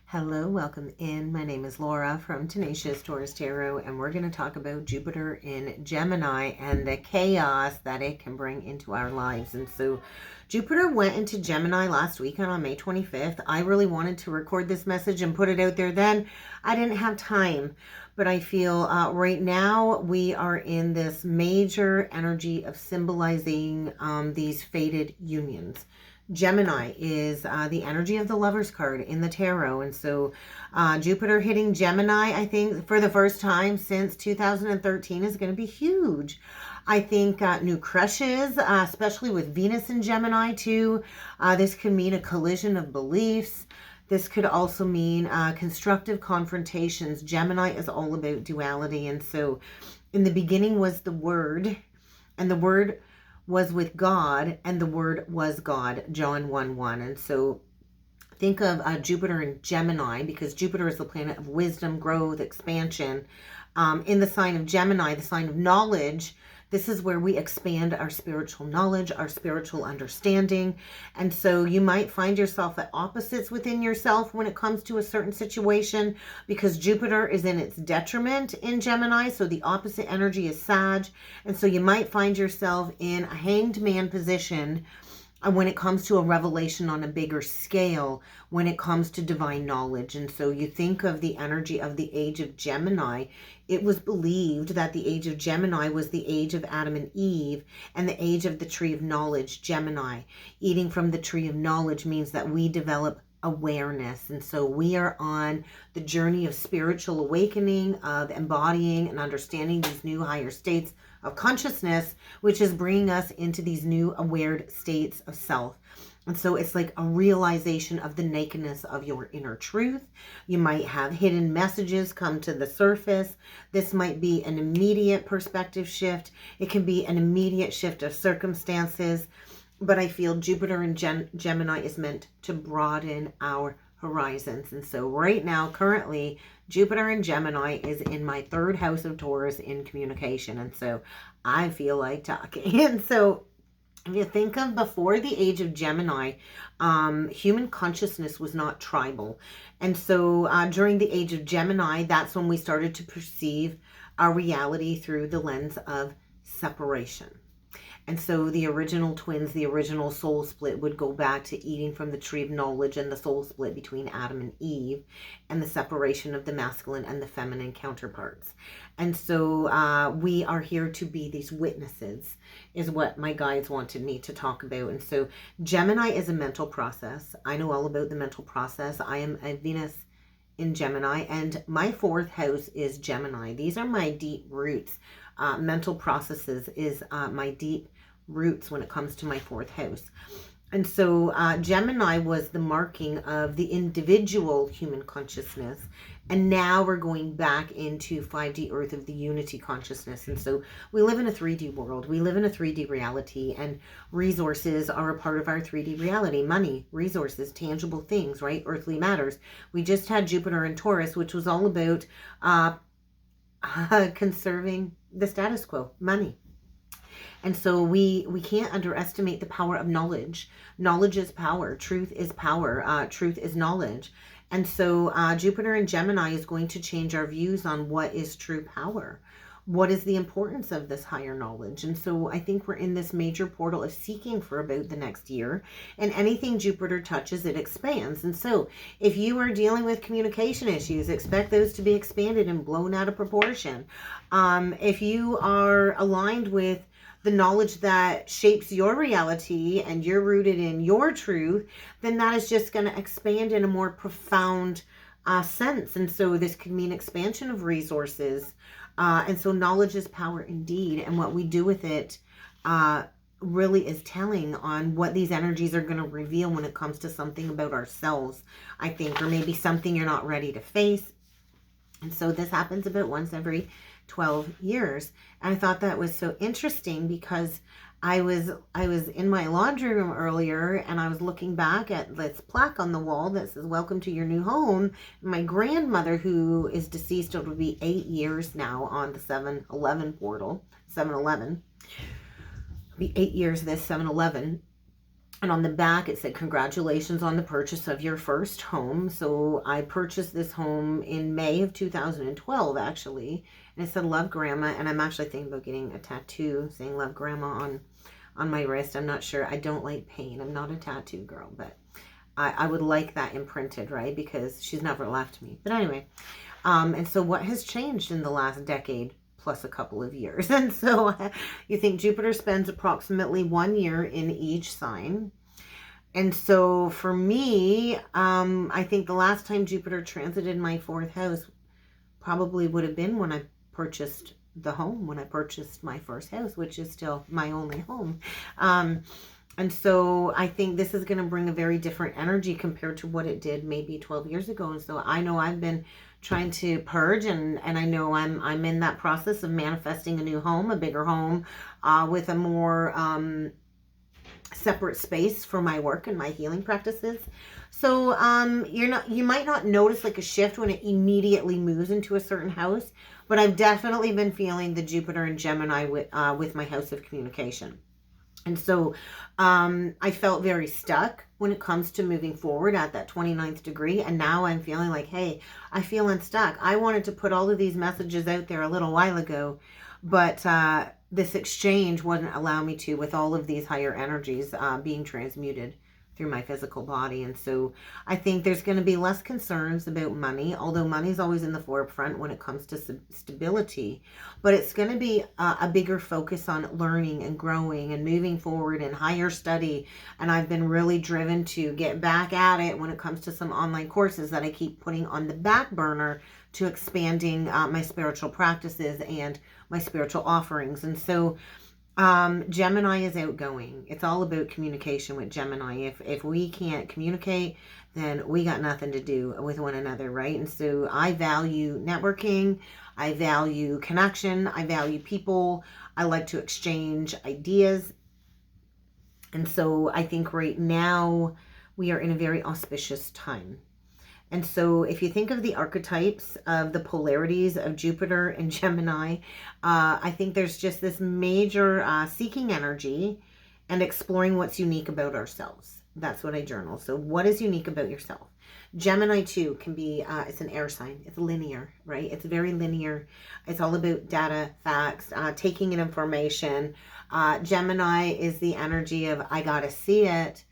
Hello, welcome in. My name is Laura from Tenacious Taurus Tarot, and we're going to talk about Jupiter in Gemini and the chaos that it can bring into our lives. And so Jupiter went into Gemini last weekend on May 25th. I really wanted to record this message and put it out there then. I didn't have time, but I feel right now we are in this major energy of symbolizing these fated unions. Gemini is the energy of the Lover's card in the tarot. And so Jupiter hitting Gemini, I think, for the first time since 2013 is going to be huge. I think new crushes, especially with Venus in Gemini too. This could mean a collision of beliefs. This could also mean constructive confrontations. Gemini is all about duality. And so in the beginning was the Word, and the Word was with God, and the Word was God, John 1:1. And so think of Jupiter in Gemini, because Jupiter is the planet of wisdom, growth, expansion. In the sign of Gemini, the sign of knowledge, this is where we expand our spiritual knowledge, our spiritual understanding. And so you might find yourself at opposites within yourself when it comes to a certain situation, because Jupiter is in its detriment in Gemini. So the opposite energy is Sag. And so you might find yourself in a hanged man position when it comes to a revelation on a bigger scale, when it comes to divine knowledge. And so you think of the energy of the age of Gemini. It was believed that the age of Gemini was the age of Adam and Eve, and the age of the tree of knowledge, Gemini. Eating from the tree of knowledge means that we develop awareness. And so we are on the journey of spiritual awakening, of embodying and understanding these new higher states of consciousness, which is bringing us into these new aware states of self. And so it's like a realization of the nakedness of your inner truth. You might have hidden messages come to the surface. This might be an immediate perspective shift. It can be an immediate shift of circumstances. But I feel Jupiter in Gemini is meant to broaden our horizons. And so right now, currently, Jupiter in Gemini is in my third house of Taurus in communication. And so I feel like talking. And so if you think of before the age of Gemini, human consciousness was not tribal. And so during the age of Gemini, that's when we started to perceive our reality through the lens of separation. And so the original twins, the original soul split would go back to eating from the tree of knowledge, and the soul split between Adam and Eve, and the separation of the masculine and the feminine counterparts. And so we are here to be these witnesses, is what my guides wanted me to talk about. And so Gemini is a mental process. I know all about the mental process. I am a Venus in Gemini, and my fourth house is Gemini. These are my deep roots. Mental processes is my deep roots when it comes to my fourth house. And so Gemini was the marking of the individual human consciousness. And now we're going back into 5D Earth of the unity consciousness. And so we live in a 3D world. We live in a 3D reality, and resources are a part of our 3D reality. Money, resources, tangible things, right? Earthly matters. We just had Jupiter in Taurus, which was all about conserving the status quo, money. And so we can't underestimate the power of knowledge. Knowledge is power. Truth is power. Truth is knowledge. And so Jupiter in Gemini is going to change our views on what is true power. What is the importance of this higher knowledge? And so I think we're in this major portal of seeking for about the next year. And anything Jupiter touches, it expands. And so if you are dealing with communication issues, expect those to be expanded and blown out of proportion. If you are aligned with the knowledge that shapes your reality and you're rooted in your truth, then that is just going to expand in a more profound sense. And so this could mean expansion of resources. And so knowledge is power indeed. And what we do with it really is telling on what these energies are going to reveal when it comes to something about ourselves, I think, or maybe something you're not ready to face. And so this happens about once every 12 years. And I thought that was so interesting because I was in my laundry room earlier, and I was looking back at this plaque on the wall that says, "Welcome to your new home." My grandmother, who is deceased, it would be 8 years now on the 7-Eleven portal, 7-Eleven. It'll be 8 years this 7-Eleven. And on the back, it said, congratulations on the purchase of your first home. So I purchased this home in May of 2012, actually. And it said, love grandma. And I'm actually thinking about getting a tattoo saying love grandma on my wrist. I'm not sure. I don't like pain. I'm not a tattoo girl, but I would like that imprinted, right? Because she's never left me. But anyway, and so what has changed in the last decade plus a couple of years? And so you think Jupiter spends approximately 1 year in each sign. And so for me, I think the last time Jupiter transited my 4th house probably would have been when I purchased the home, when I purchased my first house, which is still my only home. And so I think this is going to bring a very different energy compared to what it did maybe 12 years ago. And so I know I've been trying to purge, and I know I'm in that process of manifesting a new home, a bigger home, with a more separate space for my work and my healing practices. So you might not notice like a shift when it immediately moves into a certain house, but I've definitely been feeling the Jupiter and Gemini with my house of communication. And so I felt very stuck when it comes to moving forward at that 29th degree. And now I'm feeling like, hey, I feel unstuck. I wanted to put all of these messages out there a little while ago, but this exchange wouldn't allow me to, with all of these higher energies being transmuted through my physical body. And so I think there's going to be less concerns about money, although money's always in the forefront when it comes to stability, but it's going to be a bigger focus on learning and growing and moving forward and higher study. And I've been really driven to get back at it when it comes to some online courses that I keep putting on the back burner to expanding my spiritual practices and my spiritual offerings. And so Gemini is outgoing. It's all about communication with Gemini. If we can't communicate, then we got nothing to do with one another, right? And so I value networking. I value connection. I value people. I like to exchange ideas. And so I think right now we are in a very auspicious time. And so if you think of the archetypes of the polarities of Jupiter and Gemini, I think there's just this major seeking energy and exploring what's unique about ourselves. That's what I journal. So what is unique about yourself? Gemini too can be, it's an air sign. It's linear, right? It's very linear. It's all about data, facts, taking in information. Gemini is the energy of, I got to see it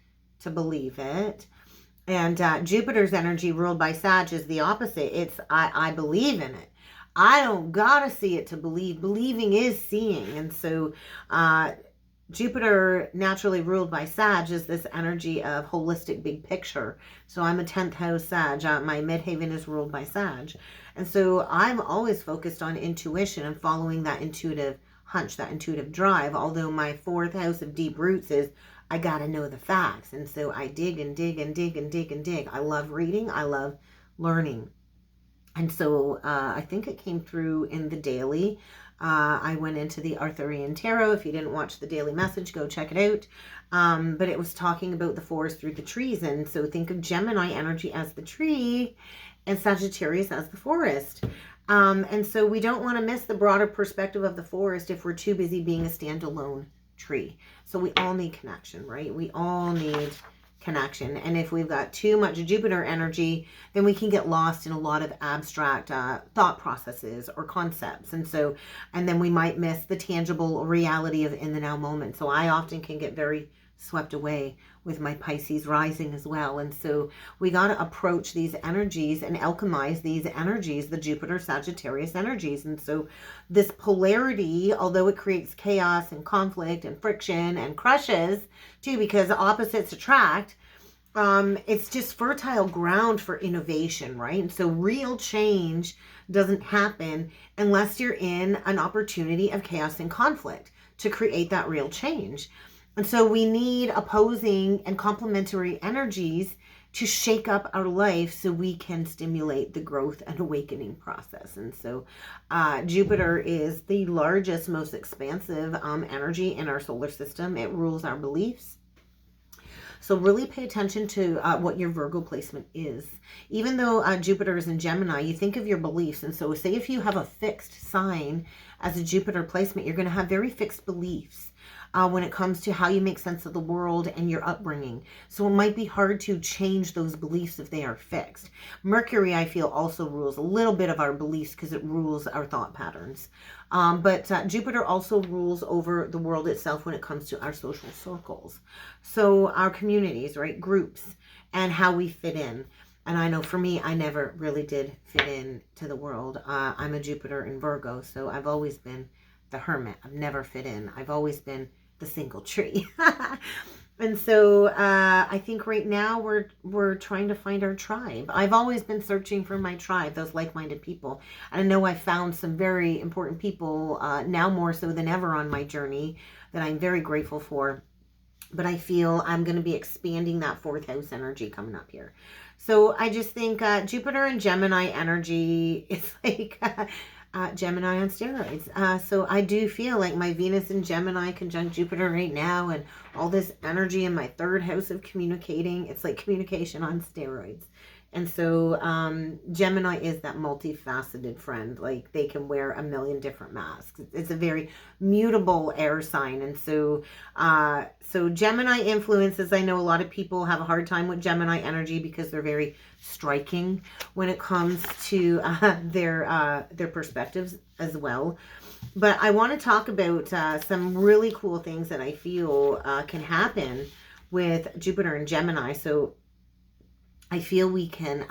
to believe it. And Jupiter's energy ruled by Sag is the opposite. It's, I believe in it. I don't gotta see it to believe. Believing is seeing. And so Jupiter, naturally ruled by Sag, is this energy of holistic big picture. So I'm a 10th house Sag. My midhaven is ruled by Sag. And so I'm always focused on intuition and following that intuitive hunch, that intuitive drive. Although my 4th house of deep roots is, I got to know the facts. And so I dig and dig and dig and dig and dig. I love reading. I love learning. And so I think it came through in the daily. I went into the Arthurian Tarot. If you didn't watch the daily message, go check it out. But it was talking about the forest through the trees. And so think of Gemini energy as the tree and Sagittarius as the forest. And so we don't want to miss the broader perspective of the forest if we're too busy being a standalone tree. So we all need connection, right? We all need connection. And if we've got too much Jupiter energy, then we can get lost in a lot of abstract thought processes or concepts. And then we might miss the tangible reality of in the now moment. So I often can get very swept away with my Pisces rising as well. And so we got to approach these energies and alchemize these energies, the Jupiter Sagittarius energies. And so this polarity, although it creates chaos and conflict and friction and crushes too, because opposites attract, it's just fertile ground for innovation, right? And so real change doesn't happen unless you're in an opportunity of chaos and conflict to create that real change. And so we need opposing and complementary energies to shake up our life so we can stimulate the growth and awakening process. And so Jupiter is the largest, most expansive energy in our solar system. It rules our beliefs. So really pay attention to what your Virgo placement is. Even though Jupiter is in Gemini, you think of your beliefs. And so say if you have a fixed sign as a Jupiter placement, you're going to have very fixed beliefs. when it comes to how you make sense of the world and your upbringing. So it might be hard to change those beliefs if they are fixed. Mercury, I feel, also rules a little bit of our beliefs because it rules our thought patterns. But Jupiter also rules over the world itself when it comes to our social circles. So our communities, right? Groups and how we fit in. And I know for me, I never really did fit in to the world. I'm a Jupiter in Virgo, so I've always been the hermit. I've never fit in. I've always been the single tree. And so I think right now we're trying to find our tribe. I've always been searching for my tribe, those like-minded people. And I know I found some very important people now more so than ever on my journey that I'm very grateful for. But I feel I'm going to be expanding that fourth house energy coming up here. So I just think Jupiter and Gemini energy is like Gemini on steroids. So I do feel like my Venus in Gemini conjunct Jupiter right now, and all this energy in my third house of communicating. It's like communication on steroids. And so Gemini is that multifaceted friend. Like they can wear a million different masks. It's a very mutable air sign. And so so Gemini influences, I know a lot of people have a hard time with Gemini energy because they're very striking when it comes to their perspectives as well. But I want to talk about some really cool things that I feel can happen with Jupiter and Gemini. So I feel we can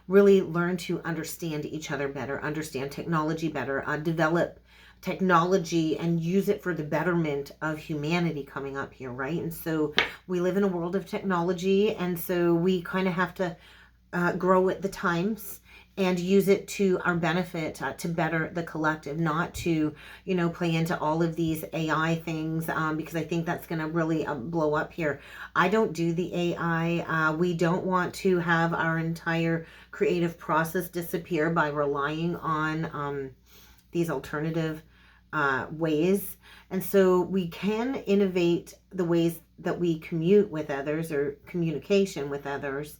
really learn to understand each other better, understand technology better, develop technology and use it for the betterment of humanity coming up here, right? And so we live in a world of technology, and so we kind of have to grow with the times and use it to our benefit to better the collective, not to, you know, play into all of these AI things because I think that's going to really blow up here. I don't do the AI. We don't want to have our entire creative process disappear by relying on these alternative ways. And so we can innovate the ways that we commute with others or communication with others.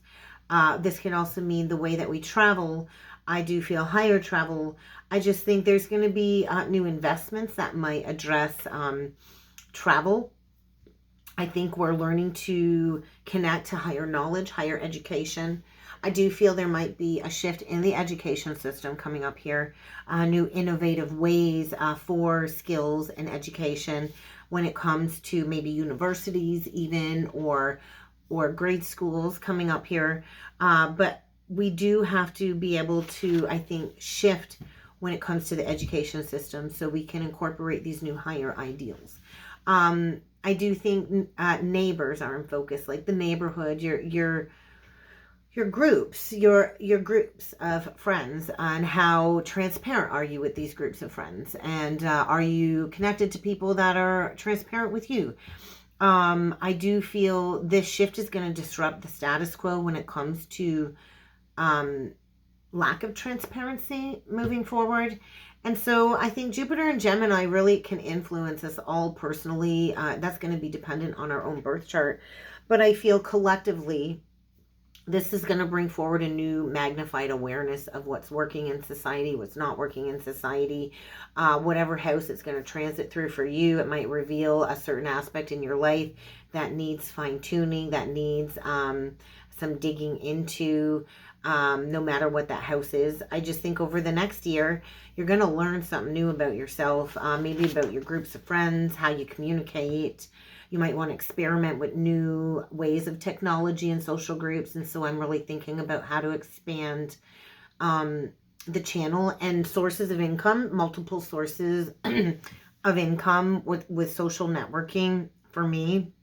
This can also mean the way that we travel. I do feel higher travel. I just think there's going to be new investments that might address travel. I think we're learning to connect to higher knowledge, higher education. I do feel there might be a shift in the education system coming up here, new innovative ways for skills and education when it comes to maybe universities even, or grade schools coming up here. But we do have to be able to, I think, shift when it comes to the education system so we can incorporate these new higher ideals. I do think neighbors are in focus, like the neighborhood, your groups, your groups of friends, and how transparent are you with these groups of friends, and are you connected to people that are transparent with you? I do feel this shift is going to disrupt the status quo when it comes to lack of transparency moving forward. And so I think Jupiter and Gemini really can influence us all personally. That's going to be dependent on our own birth chart. But I feel collectively, this is going to bring forward a new magnified awareness of what's working in society, what's not working in society. Whatever house it's going to transit through for you, it might reveal a certain aspect in your life that needs fine-tuning, that needs some digging into, no matter what that house is. I just think over the next year, you're going to learn something new about yourself, maybe about your groups of friends, how you communicate. You might want to experiment with new ways of technology and social groups. And so I'm really thinking about how to expand the channel and sources of income, multiple sources of income with social networking for me.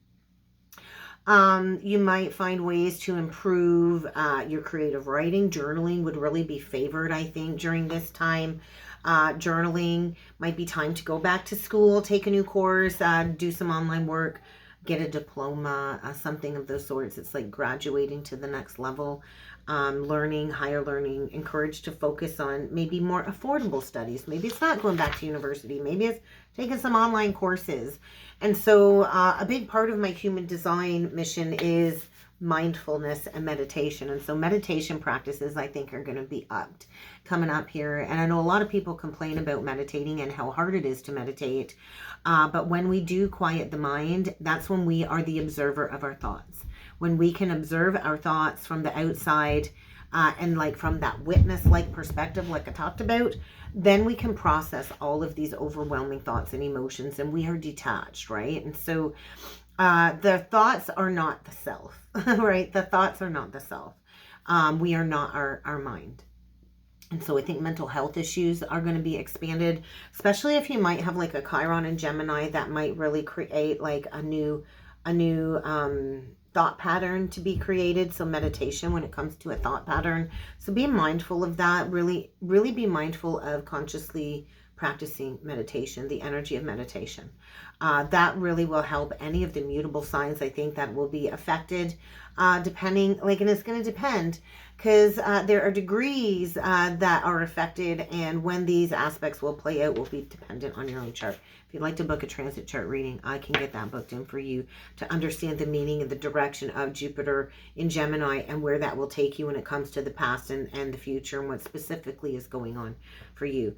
You might find ways to improve your creative writing. Journaling would really be favored, I think, during this time. Journaling might be time to go back to school, take a new course, do some online work, get a diploma, something of those sorts. It's like graduating to the next level, learning, higher learning, encouraged to focus on maybe more affordable studies. Maybe it's not going back to university. Maybe it's taking some online courses. And so a big part of my human design mission is mindfulness and meditation. And so meditation practices, I think, are going to be upped coming up here. And I know a lot of people complain about meditating and how hard it is to meditate. But when we do quiet the mind, that's when we are the observer of our thoughts. When we can observe our thoughts from the outside, and like from that witness-like perspective, like I talked about, then we can process all of these overwhelming thoughts and emotions, and we are detached, right? And so the thoughts are not the self, right? The thoughts are not the self. We are not our mind. And so I think mental health issues are going to be expanded, especially if you might have like a Chiron and Gemini that might really create like a new thought pattern to be created. So meditation when it comes to a thought pattern. So be mindful of that. Really be mindful of consciously practicing meditation, the energy of meditation. That really will help any of the mutable signs, I think, that will be affected, depending, like, and it's going to depend, because there are degrees that are affected, and when these aspects will play out will be dependent on your own chart. If you'd like to book a transit chart reading, I can get that booked in for you to understand the meaning and the direction of Jupiter in Gemini and where that will take you when it comes to the past and the future and what specifically is going on for you.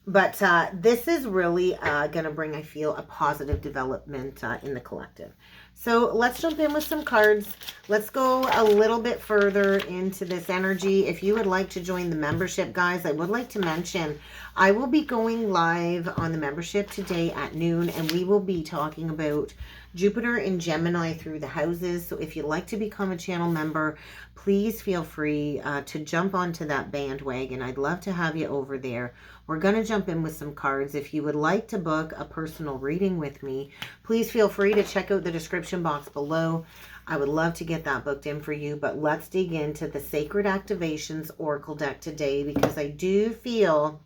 But this is really going to bring, I feel, a positive development in the collective. So let's jump in with some cards. Let's go a little bit further into this energy. If you would like to join the membership, guys, I would like to mention I will be going live on the membership today at noon, and we will be talking about Jupiter in Gemini through the houses. So if you'd like to become a channel member, please feel free to jump onto that bandwagon. I'd love to have you over there. We're going to jump in with some cards. If you would like to book a personal reading with me, please feel free to check out the description box below. I would love to get that booked in for you. But let's dig into the Sacred Activations Oracle deck today, because I do feel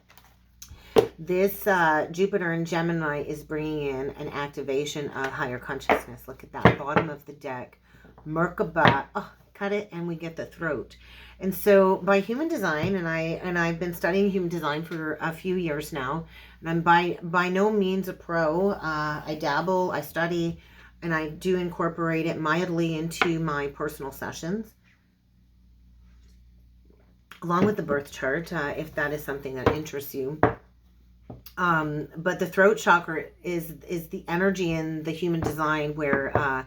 this Jupiter in Gemini is bringing in an activation of higher consciousness. Look at that bottom of the deck. Merkaba. Oh, cut it and we get the throat. And so by human design, and I've been studying human design for a few years now, and I'm by no means a pro. I dabble, I study, and I do incorporate it mildly into my personal sessions, along with the birth chart, if that is something that interests you. But the throat chakra is the energy in the human design where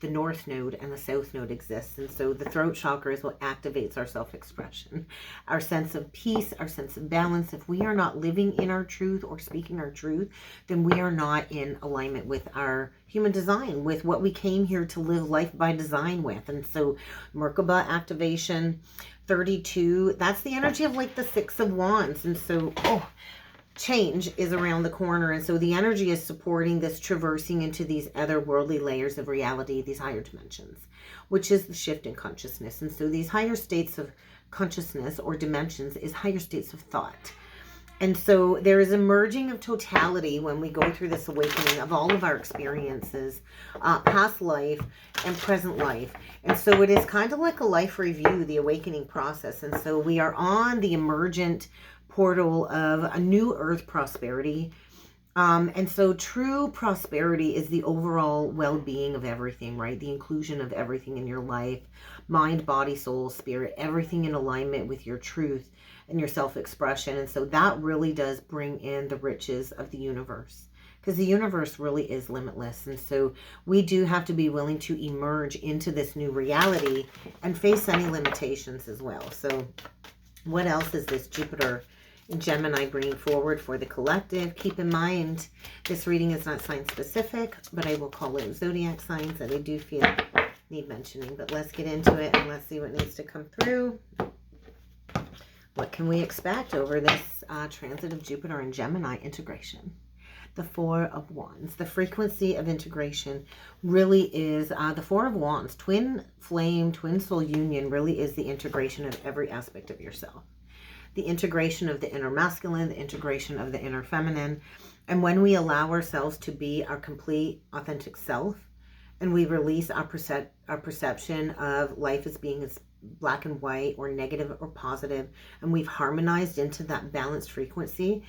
the North Node and the South Node exists. And so the throat chakra is what activates our self-expression, our sense of peace, our sense of balance. If we are not living in our truth or speaking our truth, then we are not in alignment with our human design, with what we came here to live life by design with. And so Merkaba activation 32, that's the energy of like the Six of Wands. And so, change is around the corner, and so the energy is supporting this traversing into these otherworldly layers of reality, these higher dimensions, which is the shift in consciousness. And so these higher states of consciousness or dimensions is higher states of thought. And so there is a merging of totality when we go through this awakening of all of our experiences, past life and present life. And so it is kind of like a life review, the awakening process. And so we are on the emergent portal of a new earth prosperity. And so true prosperity is the overall well-being of everything, right? The inclusion of everything in your life, mind, body, soul, spirit, everything in alignment with your truth and your self-expression. And so that really does bring in the riches of the universe, because the universe really is limitless. And so we do have to be willing to emerge into this new reality and face any limitations as well. So what else is this Jupiter in Gemini bringing forward for the collective? Keep in mind, this reading is not sign specific, but I will call it zodiac signs that I do feel need mentioning. But let's get into it and let's see what needs to come through. What can we expect over this transit of Jupiter and Gemini integration? The Four of Wands. The frequency of integration really is the Four of Wands. Twin flame, twin soul union really is the integration of every aspect of yourself. The integration of the inner masculine, the integration of the inner feminine. And when we allow ourselves to be our complete, authentic self, and we release our perception of life as being as black and white or negative or positive, and we've harmonized into that balanced frequency,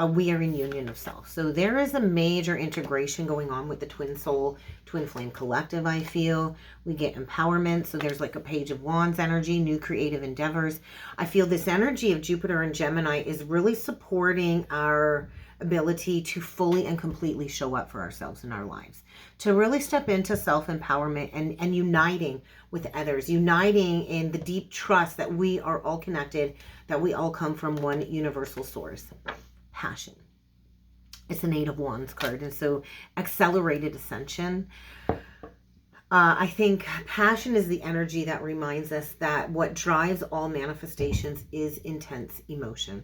we are in union of self. So there is a major integration going on with the twin soul, twin flame collective, I feel. We get empowerment. So there's like a page of wands energy, new creative endeavors. I feel this energy of Jupiter and Gemini is really supporting our ability to fully and completely show up for ourselves in our lives, to really step into self-empowerment and uniting with others, uniting in the deep trust that we are all connected, that we all come from one universal source. Passion. It's an 8 of Wands card, and so accelerated ascension. I think passion is the energy that reminds us that what drives all manifestations is intense emotion.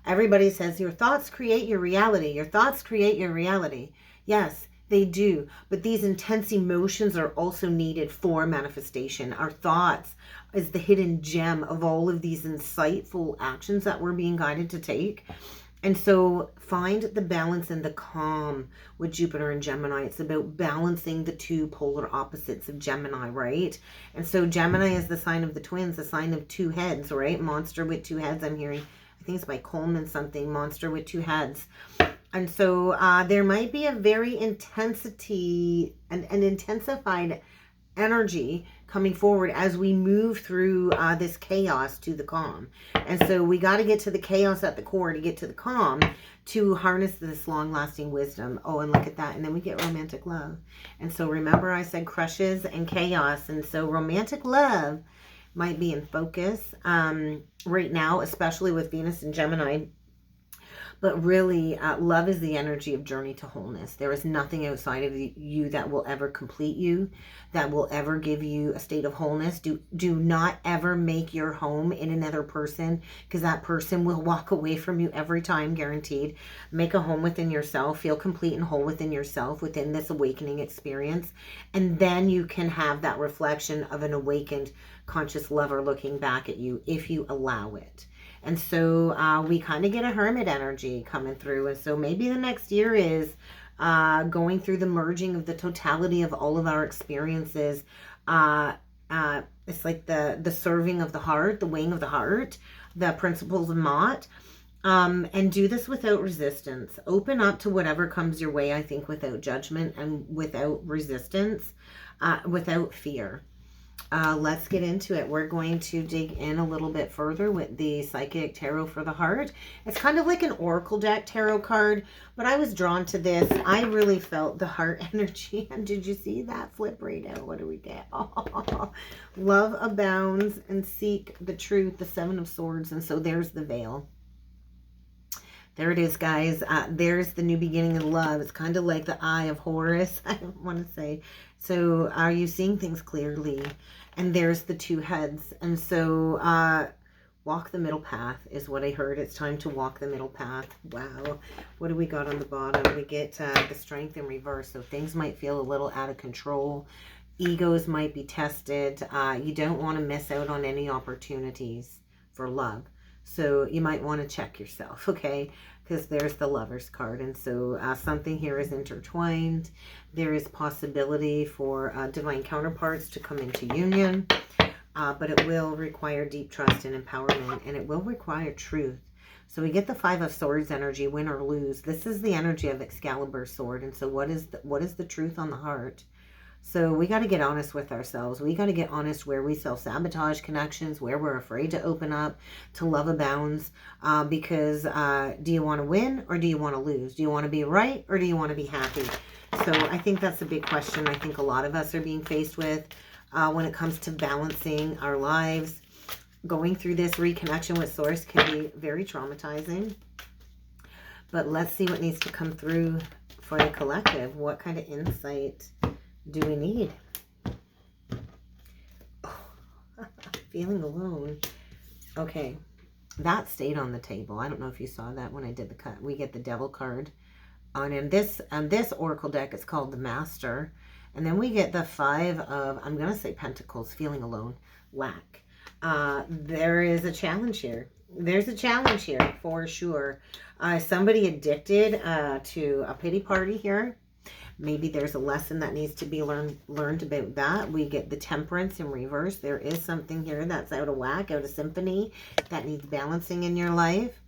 Everybody says your thoughts create your reality. Your thoughts create your reality. Yes, they do. But these intense emotions are also needed for manifestation. Our thoughts is the hidden gem of all of these insightful actions that we're being guided to take. And so find the balance and the calm with Jupiter and Gemini. It's about balancing the two polar opposites of Gemini, right? And so Gemini is the sign of the twins, the sign of two heads, right? Monster with two heads. I'm hearing, I think it's by Coleman something, monster with two heads. And so there might be a very intensity, an intensified energy coming forward as we move through this chaos to the calm. And so we got to get to the chaos at the core to get to the calm, to harness this long-lasting wisdom. Oh, and look at that. And then we get romantic love. And so remember I said crushes and chaos. And so romantic love might be in focus right now, especially with Venus and Gemini. But really, love is the energy of journey to wholeness. There is nothing outside of you that will ever complete you, that will ever give you a state of wholeness. Do not ever make your home in another person, because that person will walk away from you every time, guaranteed. Make a home within yourself. Feel complete and whole within yourself, within this awakening experience. And then you can have that reflection of an awakened conscious lover looking back at you, if you allow it. And so we kind of get a hermit energy coming through. And so maybe the next year is going through the merging of the totality of all of our experiences. It's like the serving of the heart, the weighing of the heart, the principles of Mott. And do this without resistance. Open up to whatever comes your way, I think, without judgment and without resistance, without fear. Let's get into it. We're going to dig in a little bit further with the Psychic Tarot for the Heart. It's kind of like an Oracle deck tarot card, but I was drawn to this. I really felt the heart energy. And did you see that flip right out? What do we get? Oh, love abounds and seek the truth, the 7 of Swords. And so there's the veil. There it is, guys. There's the new beginning of love. It's kind of like the Eye of Horus, I want to say. So are you seeing things clearly? And there's the two heads. And so walk the middle path is what I heard. It's time to walk the middle path. Wow. What do we got on the bottom? We get the Strength in reverse. So things might feel a little out of control. Egos might be tested. You don't want to miss out on any opportunities for love. So you might want to check yourself, okay? Because there's the Lover's card. And so something here is intertwined. There is possibility for divine counterparts to come into union. But it will require deep trust and empowerment. And it will require truth. So we get the 5 of Swords energy, win or lose. This is the energy of Excalibur's sword. And so what is the truth on the heart? So we got to get honest with ourselves. We got to get honest where we self-sabotage connections, where we're afraid to open up to love abounds. Because do you want to win or do you want to lose? Do you want to be right or do you want to be happy? So I think that's a big question I think a lot of us are being faced with when it comes to balancing our lives. Going through this reconnection with Source can be very traumatizing. But let's see what needs to come through for the collective. What kind of insight do we need? Oh, feeling alone. Okay, that stayed on the table. I don't know if you saw that when I did the cut. We get the Devil card on this Oracle deck. It's called the Master, and then we get the 5 of, I'm gonna say Pentacles, feeling alone, lack. There is a challenge here. There's a challenge here for sure. Somebody addicted to a pity party here. Maybe there's a lesson that needs to be learned about that. We get the Temperance in reverse. There is something here that's out of whack, out of symphony, that needs balancing in your life.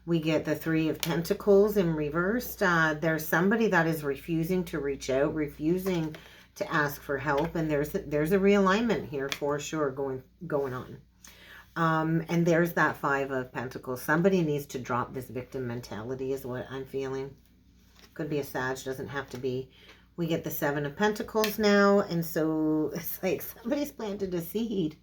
We get the Three of Pentacles in reversed. There's somebody that is refusing to reach out, refusing to ask for help. And there's a realignment here for sure going on. And there's that Five of Pentacles. Somebody needs to drop this victim mentality is what I'm feeling. Could be a Sag, doesn't have to be. We get the Seven of Pentacles now. And so it's like somebody's planted a seed.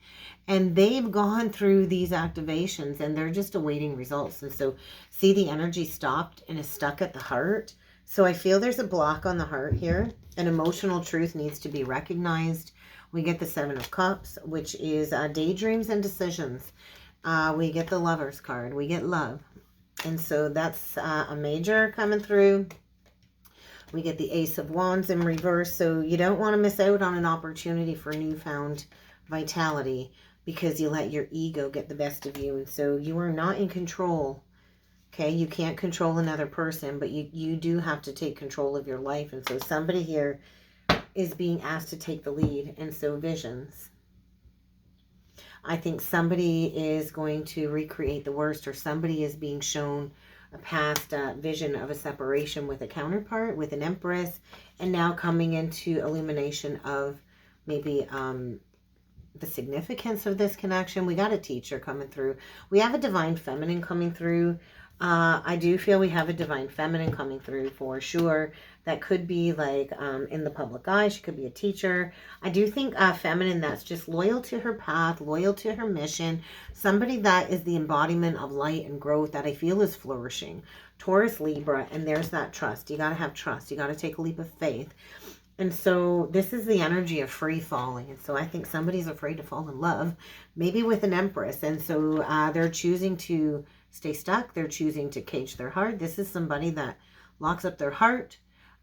And they've gone through these activations and they're just awaiting results. And so see the energy stopped and is stuck at the heart. So I feel there's a block on the heart here. An emotional truth needs to be recognized. We get the Seven of Cups, which is daydreams and decisions. We get the Lovers card. We get love. And so that's a major coming through. We get the Ace of Wands in reverse. So you don't want to miss out on an opportunity for newfound vitality because you let your ego get the best of you. And so you are not in control. Okay, you can't control another person, but you do have to take control of your life. And so somebody here is being asked to take the lead. And so visions. I think somebody is going to recreate the worst, or somebody is being shown a past vision of a separation with a counterpart, with an Empress, and now coming into illumination of maybe the significance of this connection. We got a Teacher coming through. We have a Divine Feminine coming through. I do feel we have a Divine Feminine coming through for sure. That could be like in the public eye. She could be a teacher. I do think feminine that's just loyal to her path, loyal to her mission. Somebody that is the embodiment of light and growth that I feel is flourishing. Taurus, Libra, and there's that trust. You got to have trust. You got to take a leap of faith. And so this is the energy of free falling. And so I think somebody's afraid to fall in love, maybe with an Empress. And so they're choosing to stay stuck. They're choosing to cage their heart. This is somebody that locks up their heart.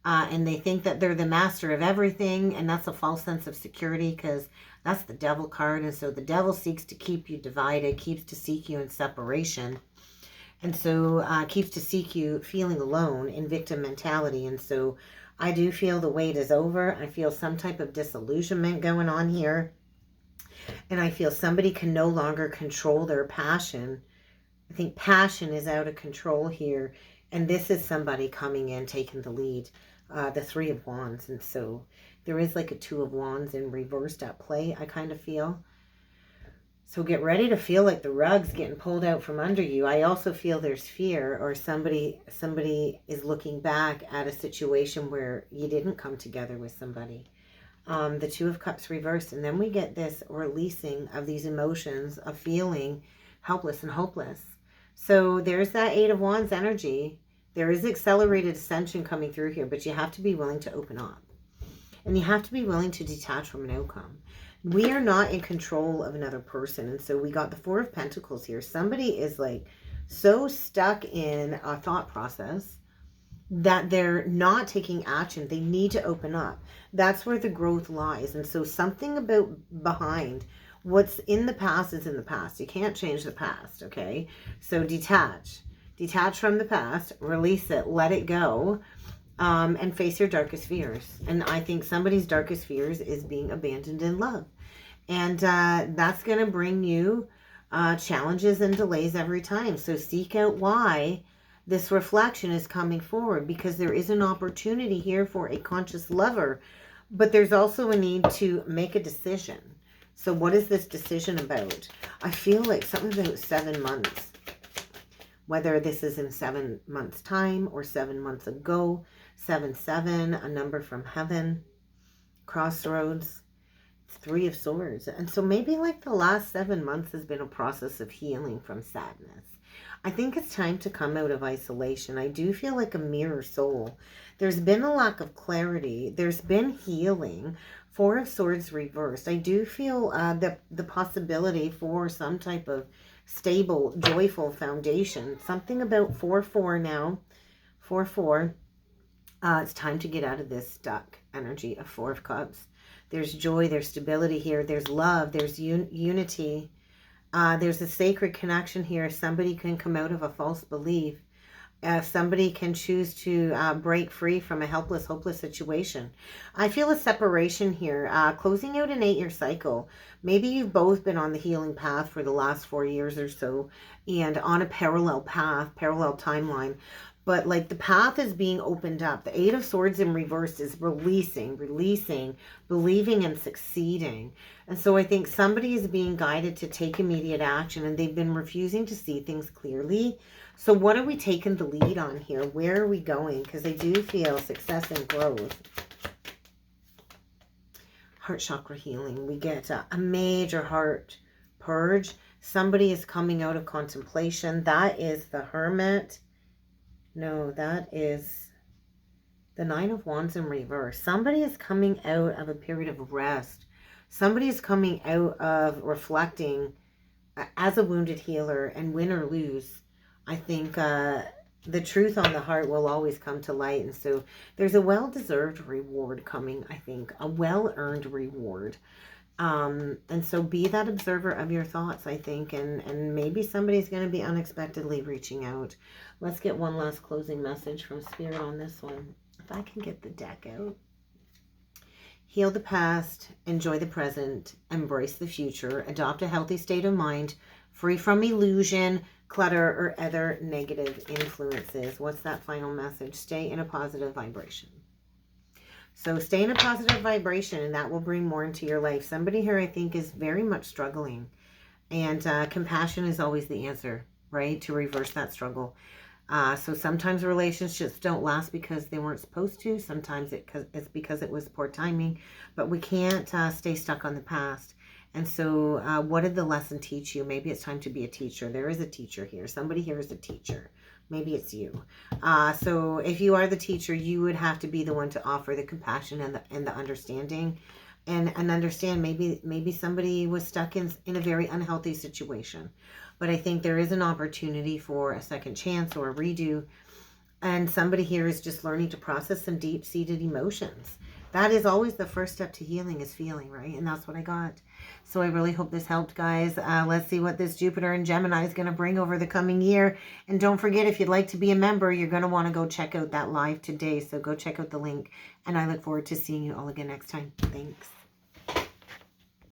And they think that they're the master of everything. And that's a false sense of security because that's the Devil card. And so the Devil seeks to keep you divided, keeps to seek you in separation. And so keeps to seek you feeling alone in victim mentality. And so I do feel the wait is over. I feel some type of disillusionment going on here. And I feel somebody can no longer control their passion. I think passion is out of control here. And this is somebody coming in, taking the lead. The Three of Wands. And so there is like a Two of Wands in reversed at play, I kind of feel. So get ready to feel like the rug's getting pulled out from under you. I also feel there's fear, or somebody is looking back at a situation where you didn't come together with somebody. The Two of Cups reversed. And then we get this releasing of these emotions of feeling helpless and hopeless. So there's that Eight of Wands energy. There is accelerated ascension coming through here, but you have to be willing to open up. And you have to be willing to detach from an outcome. We are not in control of another person. And so we got the Four of Pentacles here. Somebody is like so stuck in a thought process that they're not taking action. They need to open up. That's where the growth lies. And so something about behind what's in the past is in the past. You can't change the past, okay? So detach. Detach from the past, release it, let it go, and face your darkest fears. And I think somebody's darkest fears is being abandoned in love. And that's going to bring you challenges and delays every time. So seek out why this reflection is coming forward, because there is an opportunity here for a conscious lover, but there's also a need to make a decision. So what is this decision about? I feel like something about 7 months. Whether this is in 7 months' time or 7 months ago. 7-7, a number from heaven. Crossroads. Three of Swords. And so maybe like the last 7 months has been a process of healing from sadness. I think it's time to come out of isolation. I do feel like a mirror soul. There's been a lack of clarity. There's been healing. Four of Swords reversed. I do feel the possibility for some type of stable, joyful foundation. Something about 4-4 now. 4-4. It's time to get out of this stuck energy of Four of Cups. There's joy, there's stability here, there's love, there's unity. There's a sacred connection here. Somebody can come out of a false belief Somebody can choose to break free from a helpless, hopeless situation. I feel a separation here, closing out an 8-year cycle. Maybe you've both been on the healing path for the last 4 years or so, and on a parallel path, parallel timeline. But like the path is being opened up. The 8 of Swords in reverse is releasing, believing and succeeding. And so I think somebody is being guided to take immediate action, and they've been refusing to see things clearly. So what are we taking the lead on here? Where are we going? Because I do feel success and growth. Heart chakra healing. We get a major heart purge. Somebody is coming out of contemplation. That is the Hermit. No, that is the 9 of Wands in reverse. Somebody is coming out of a period of rest. Somebody is coming out of reflecting as a wounded healer, and win or lose. I think the truth on the heart will always come to light. And so there's a well-deserved reward coming, I think. A well-earned reward. And so be that observer of your thoughts, I think. And maybe somebody's going to be unexpectedly reaching out. Let's get one last closing message from Spirit on this one. If I can get the deck out. Heal the past, enjoy the present, embrace the future, adopt a healthy state of mind, free from illusion, clutter, or other negative influences. What's that final message? Stay in a positive vibration. So stay in a positive vibration, and that will bring more into your life. Somebody here, I think, is very much struggling. And compassion is always the answer, right? To reverse that struggle. So sometimes relationships don't last because they weren't supposed to. Sometimes it's because it was poor timing. But we can't stay stuck on the past. And so what did the lesson teach you? Maybe it's time to be a teacher. There is a teacher here. Somebody here is a teacher. Maybe it's you. So if you are the teacher, you would have to be the one to offer the compassion and the understanding. And understand maybe somebody was stuck in a very unhealthy situation. But I think there is an opportunity for a second chance or a redo. And somebody here is just learning to process some deep-seated emotions. That is always the first step to healing, is feeling, right? And that's what I got. So I really hope this helped, guys. Let's see what this Jupiter and Gemini is going to bring over the coming year. And don't forget, if you'd like to be a member, you're going to want to go check out that live today. So go check out the link. And I look forward to seeing you all again next time. Thanks.